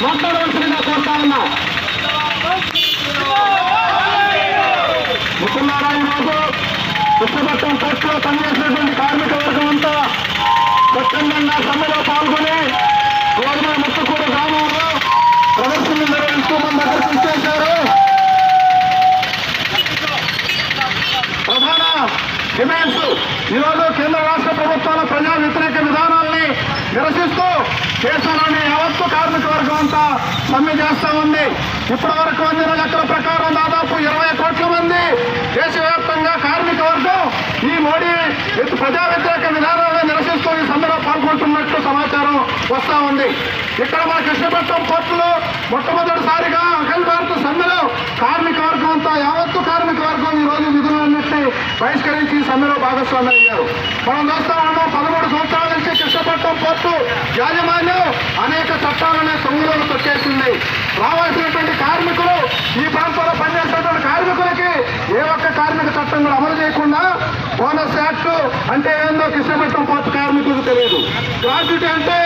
మాట్లాడవలసిందిగా కోరుతా ఉన్నా. ముఖ్యంగా ఈరోజు కృష్ణపట్నం పోర్టులో పనిచేసినటువంటి కార్మిక వర్గం అంతా స్వచ్ఛందంగా సమ్మెలో పాల్గొని గోధుమ ముట్టుకూరు గ్రామంలో ప్రదర్శనలు నిర్వహిస్తూ మన దగ్గరకు ఇచ్చేశారు. ప్రధాన డిమాండ్స్ ఈరోజు కేంద్ర రాష్ట్ర ప్రభుత్వాల ప్రజా వ్యతిరేక విధానాల్ని నిరసిస్తూ దేశంలోని యావత్తు కార్మిక వర్గం అంతా సమ్మె చేస్తా ఉంది. ఇప్పటి వరకు అందిన లెక్కల ప్రకారం దాదాపు 20 కోట్ల మంది దేశవ్యాప్తంగా కార్మిక వర్గం ఈ మోడీ ప్రజా వ్యతిరేక విధానాలను నిరసిస్తూ ఈ సమ్మెలో పాల్గొంటున్నట్లు సమాచారం వస్తా ఉంది. ఇక్కడ మన కృష్ణపట్నం పోర్టులో మొట్టమొదటిసారిగా అఖిల భారత సమ్మెలో కార్మిక వర్గం అంతా యావత్తు కార్మిక వర్గం ఈ రోజు విధులన్నింటినీ బహిష్కరించి సమ్మెలో భాగస్వామి అయ్యారు. మనం చూస్తా ఉన్నాం 13 సంవత్సరాల నుంచి కృష్ణపట్నం పోర్టు యాజమాన్యం అనేక చట్టాలనే తొంగులను తొక్కేసింది. రావాల్సినటువంటి కార్మికులు ఈ ప్రాంతంలో పనిచేసేటువంటి కార్మికులకి ఏ ఒక్క కార్మిక చట్టం కూడా అమలు చేయకుండా బోనస్ యాక్ట్ అంటే ఏందో కృష్ణపట్నం పోర్టు కార్మికులకు తెలియదు. గ్రాట్యుటీ అంటే